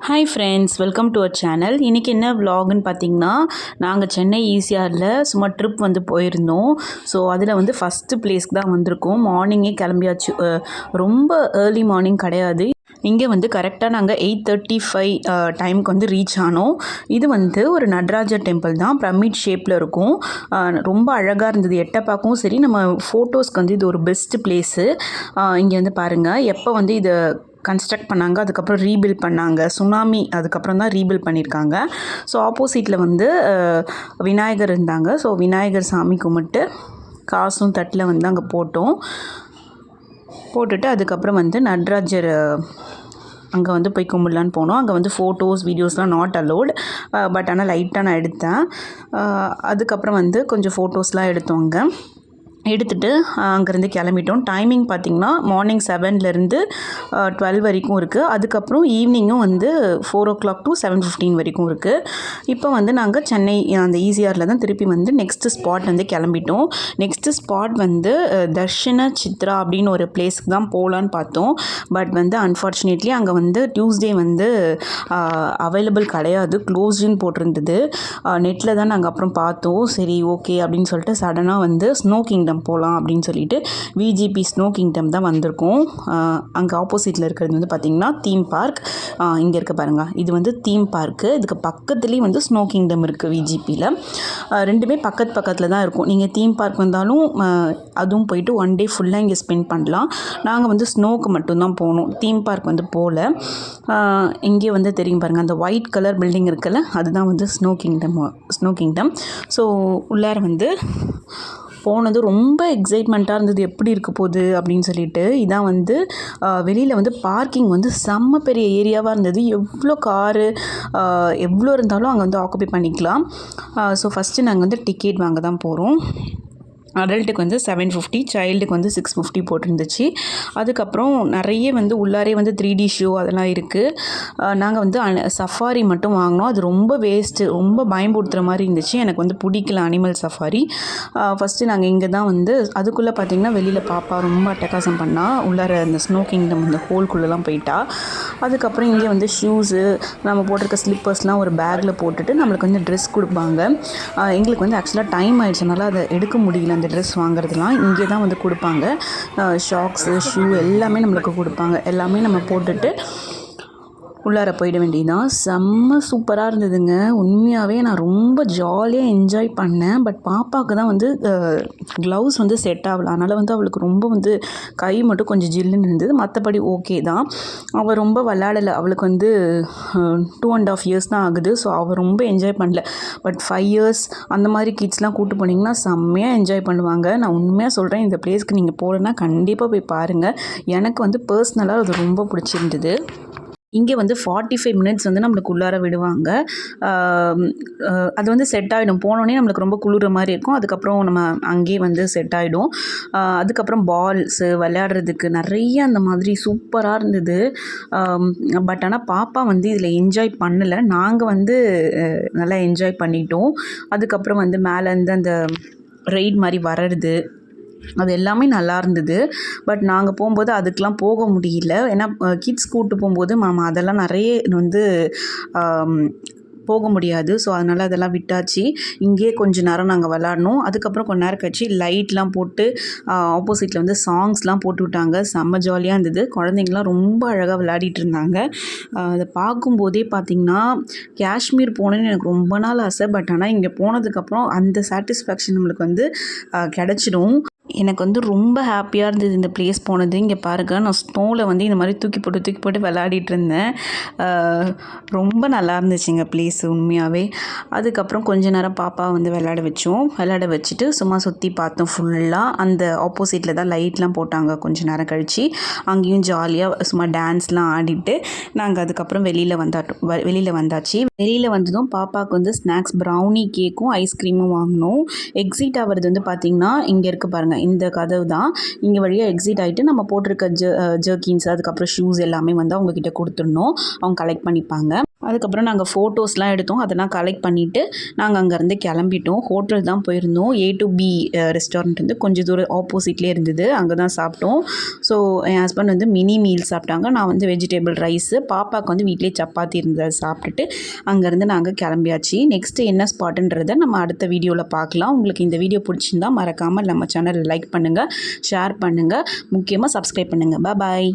Hi friends, welcome to our channel. இன்றைக்கி என்ன விலாகுன்னு பார்த்தீங்கன்னா, நாங்கள் சென்னை ஈசிஆரில் சும்மா ட்ரிப் வந்து போயிருந்தோம். ஸோ அதில் வந்து ஃபஸ்ட்டு பிளேஸ்க்கு தான் வந்திருக்கோம். மார்னிங்கே கிளம்பியாச்சு. ரொம்ப ஏர்லி மார்னிங் கிடையாது. இங்கே வந்து கரெக்டாக நாங்கள் 8:35 டைமுக்கு வந்து ரீச் ஆனோம். இது வந்து ஒரு நடராஜர் டெம்பிள் தான், பிரமிட் ஷேப்பில் இருக்கும். ரொம்ப அழகாக இருந்தது. எட்ட பார்க்கவும் சரி, நம்ம ஃபோட்டோஸ்க்கு வந்து இது ஒரு பெஸ்ட்டு பிளேஸு. இங்கே வந்து பாருங்கள், எப்போ வந்து இதை கன்ஸ்ட்ரக்ட் பண்ணாங்க, அதுக்கப்புறம் ரீபில்ட் பண்ணாங்க. சுனாமி அதுக்கப்புறம் தான் ரீபில்ட் பண்ணியிருக்காங்க. ஸோ ஆப்போசிட்டில் வந்து விநாயகர் இருந்தாங்க. ஸோ விநாயகர் சாமி கும்பிட்டு காசும் தட்டில் வந்து அங்கே போட்டுட்டு அதுக்கப்புறம் வந்து நடராஜர் அங்கே வந்து போய் கும்பிடலான்னு போனோம். அங்கே வந்து ஃபோட்டோஸ் வீடியோஸ்லாம் நாட் அலோட். பட் ஆனால் லைட்டாக நான் எடுத்தேன். அதுக்கப்புறம் வந்து கொஞ்சம் ஃபோட்டோஸ்லாம் எடுத்தோங்க. எடுத்துகிட்டு அங்கேருந்து கிளம்பிட்டோம். டைமிங் பார்த்திங்கன்னா மார்னிங் 7லேருந்து 12 வரைக்கும் இருக்குது. அதுக்கப்புறம் ஈவினிங்கும் வந்து 4 o'clock to 7:15 வரைக்கும் இருக்குது. இப்போ வந்து நாங்கள் சென்னை அந்த ஈசிஆரில் தான் திருப்பி வந்து நெக்ஸ்ட்டு ஸ்பாட் வந்து கிளம்பிட்டோம். நெக்ஸ்ட்டு ஸ்பாட் வந்து தர்ஷன சித்ரா அப்படின்னு ஒரு பிளேஸ்க்கு தான் போகலான்னு பார்த்தோம். பட் வந்து அன்ஃபார்ச்சுனேட்லி அங்கே வந்து டியூஸ்டே வந்து அவைலபிள் கிடையாது, க்ளோஸ்டுன்னு போட்டிருந்தது. நெட்டில் தான் நாங்கள் அப்புறம் பார்த்தோம். சரி ஓகே அப்படின்னு சொல்லிட்டு சடனாக வந்து ஸ்னோ கிங்டம் போகலாம் அப்படின்னு சொல்லிட்டு விஜிபி ஸ்னோ கிங்டம் தான் வந்திருக்கோம். அங்கே ஆப்போசிட்டில் இருக்கிறது வந்து பார்த்திங்கன்னா தீம் பார்க். இங்கே இருக்க பாருங்கள், இது வந்து தீம் பார்க்கு. இதுக்கு பக்கத்துலேயும் வந்து ஸ்னோ கிங்டம் இருக்குது விஜிபியில். ரெண்டுமே பக்கத்தில் தான் இருக்கும். நீங்கள் தீம் பார்க் வந்தாலும் அதுவும் போயிட்டு ஒன் டே ஃபுல்லாக இங்கே ஸ்பெண்ட் பண்ணலாம். நாங்கள் வந்து ஸ்னோக்கு மட்டும்தான் போனோம், தீம் பார்க் வந்து போகல. இங்கே வந்து தெரியும் பாருங்கள், அந்த ஒயிட் கலர் பில்டிங் இருக்குல்ல, அதுதான் வந்து ஸ்னோ கிங்டம். ஸோ உள்ளார வந்து போனது ரொம்ப எக்ஸைட்மெண்ட்டாக இருந்தது, எப்படி இருக்க போகுது அப்படின்னு சொல்லிட்டு. இதான் வந்து வெளியில் வந்து பார்க்கிங் வந்து செம்ம பெரிய ஏரியாவாக இருந்தது. எவ்வளோ காரு எவ்வளோ இருந்தாலும் அங்கே வந்து ஆக்குபை பண்ணிக்கலாம். ஸோ ஃபஸ்ட்டு நாங்கள் வந்து டிக்கெட் வாங்க தான் போகிறோம். அடல்ட்டுக்கு வந்து 750, சைல்டுக்கு வந்து 650 போட்டிருந்துச்சு. அதுக்கப்புறம் நிறைய வந்து உள்ளாரே வந்து 3D ஷோ அதெல்லாம் இருக்குது. நாங்கள் வந்து சஃபாரி மட்டும் வாங்கினோம். அது ரொம்ப வேஸ்ட்டு, ரொம்ப பயம்படுத்துகிற மாதிரி இருந்துச்சு. எனக்கு வந்து பிடிக்கல அனிமல் சஃபாரி. ஃபஸ்ட்டு நாங்கள் இங்கே தான் வந்து அதுக்குள்ளே பார்த்திங்கன்னா வெளியில் பாப்பா ரொம்ப அட்டகாசம் பண்ணால் உள்ளார அந்த ஸ்னோ கிங்டம் அந்த ஹோல்குள்ளெலாம் போயிட்டா. அதுக்கப்புறம் இங்கே வந்து ஷூஸு, நம்ம போட்டிருக்க ஸ்லிப்பர்ஸ்லாம் ஒரு பேக்கில் போட்டுட்டு நம்மளுக்கு வந்து ட்ரெஸ் கொடுப்பாங்க. எங்களுக்கு வந்து ஆக்சுவலாக டைம் ஆகிடுச்சனால அதை எடுக்க முடியல. அந்த ட்ரெஸ் வாங்குறதுலாம் இங்கே தான் வந்து கொடுப்பாங்க. ஷாக்ஸு, ஷூ எல்லாமே நம்மளுக்கு கொடுப்பாங்க. எல்லாமே நம்ம போட்டுட்டு உள்ளார போயிட வேண்டியதுதான். செம்ம சூப்பராக இருந்ததுங்க. உண்மையாகவே நான் ரொம்ப ஜாலியாக என்ஜாய் பண்ணேன். பட் பாப்பாவுக்கு தான் வந்து க்ளவுஸ் வந்து செட் ஆகலை. அதனால் வந்து அவளுக்கு ரொம்ப வந்து கை மட்டும் கொஞ்சம் ஜில்லுன்னு இருந்தது. மற்றபடி ஓகே தான். அவள் ரொம்ப விளையாடலை. அவளுக்கு வந்து 2.5 years தான் ஆகுது. ஸோ அவள் ரொம்ப என்ஜாய் பண்ணல. பட் 5 years அந்த மாதிரி கிட்ஸ்லாம் கூப்பிட்டு போனீங்கன்னா செம்மையாக என்ஜாய் பண்ணுவாங்க. நான் உண்மையாக சொல்கிறேன், இந்த பிளேஸ்க்கு நீங்கள் போகலன்னா கண்டிப்பாக போய் பாருங்கள். எனக்கு வந்து பர்சனலாக அது ரொம்ப பிடிச்சிருந்தது. இங்கே வந்து 45 minutes வந்து நம்மளுக்கு உள்ளார விடுவாங்க. அது வந்து செட் ஆகிடும். போனோடனே நம்மளுக்கு ரொம்ப குளிர மாதிரி இருக்கும். அதுக்கப்புறம் நம்ம அங்கேயே வந்து செட் ஆகிடும். அதுக்கப்புறம் பால்ஸு விளையாடுறதுக்கு நிறைய அந்த மாதிரி சூப்பராக இருந்தது. பட் ஆனால் பாப்பா வந்து இதில் என்ஜாய் பண்ணலை. நாங்கள் வந்து நல்லா என்ஜாய் பண்ணிட்டோம். அதுக்கப்புறம் வந்து மேலேருந்து அந்த ரெய்ட் மாதிரி வர்றது அது எல்லாமே நல்லா இருந்தது. பட் நாங்கள் போகும்போது அதுக்கெலாம் போக முடியல. ஏன்னா கிட்ஸ் கூப்பிட்டு போகும்போது அதெல்லாம் நிறைய வந்து போக முடியாது. ஸோ அதனால் அதெல்லாம் விட்டாச்சு. இங்கேயே கொஞ்சம் நேரம் நாங்கள் விளாட்னோம். அதுக்கப்புறம் கொஞ்ச நேரம் கழிச்சு லைட்லாம் போட்டு ஆப்போசிட்டில் வந்து சாங்ஸ்லாம் போட்டு விட்டாங்க. செம்ம ஜாலியாக இருந்தது. குழந்தைங்களாம் ரொம்ப அழகாக விளையாடிட்டு இருந்தாங்க. அதை பார்க்கும்போதே பார்த்திங்கன்னா காஷ்மீர் போகணுன்னு எனக்கு ரொம்ப நாள் ஆசை. பட் ஆனால் இங்கே போனதுக்கப்புறம் அந்த சாட்டிஸ்ஃபேக்ஷன் நம்மளுக்கு வந்து கிடச்சிடும். எனக்கு வந்து ரொம்ப ஹாப்பியாக இருந்தது இந்த பிளேஸ் போனது. இங்கே பாருங்கள், நான் ஸ்னோவில் வந்து இந்த மாதிரி தூக்கி போட்டு விளையாடிட்டு இருந்தேன். ரொம்ப நல்லா இருந்துச்சுங்க பிளேஸ் உண்மையாகவே. அதுக்கப்புறம் கொஞ்ச நேரம் பாப்பா வந்து விளையாட வச்சுட்டு சும்மா சுற்றி பார்த்தோம் ஃபுல்லாக. அந்த ஆப்போசிட்டில் தான் லைட்லாம் போட்டாங்க. கொஞ்சம் நேரம் கழித்து அங்கேயும் ஜாலியாக சும்மா டான்ஸ்லாம் ஆடிட்டு நாங்கள் அதுக்கப்புறம் வெளியில் வந்தாச்சு. வெளியில் வந்ததும் பாப்பாவுக்கு வந்து ஸ்நாக்ஸ் ப்ரௌனி கேக்கும் ஐஸ்கிரீமும் வாங்கினோம். எக்ஸிட் ஆகிறது வந்து பார்த்திங்கன்னா இங்கே இருக்க பாருங்கள், இந்த கதவு தான். இங்கே வழியாக எக்ஸிட் ஆகிட்டு நம்ம போட்டிருக்க ஜர்க்கின்ஸ் அதுக்கப்புறம் ஷூஸ் எல்லாமே வந்து அவங்கக்கிட்ட கொடுத்துடணும். அவங்க கலெக்ட் பண்ணிப்பாங்க. அதுக்கப்புறம் நாங்கள் ஃபோட்டோஸ்லாம் எடுத்தோம். அதெல்லாம் கலெக்ட் பண்ணிவிட்டு நாங்கள் அங்கேருந்து கிளம்பிட்டோம். ஹோட்டல் தான் போயிருந்தோம். A to B ரெஸ்டாரண்ட் வந்து கொஞ்சம் தூரம் ஆப்போசிட்லேயே இருந்தது. அங்கே தான் சாப்பிட்டோம். ஸோ என் ஹஸ்பண்ட் வந்து மினி மீல் சாப்பிட்டாங்க. நான் வந்து வெஜிடபிள் ரைஸு, பாப்பாவுக்கு வந்து வீட்டிலே சப்பாத்தி இருந்ததை சாப்பிட்டுட்டு அங்கேருந்து நாங்கள் கிளம்பியாச்சு. நெக்ஸ்ட்டு என்ன ஸ்பாட்டுன்றதை நம்ம அடுத்த வீடியோவில் பார்க்கலாம். உங்களுக்கு இந்த வீடியோ பிடிச்சிருந்தா மறக்காமல் நம்ம சேனலை லைக் பண்ணுங்கள், ஷேர் பண்ணுங்கள், முக்கியமாக சப்ஸ்கிரைப் பண்ணுங்கள். பாய்.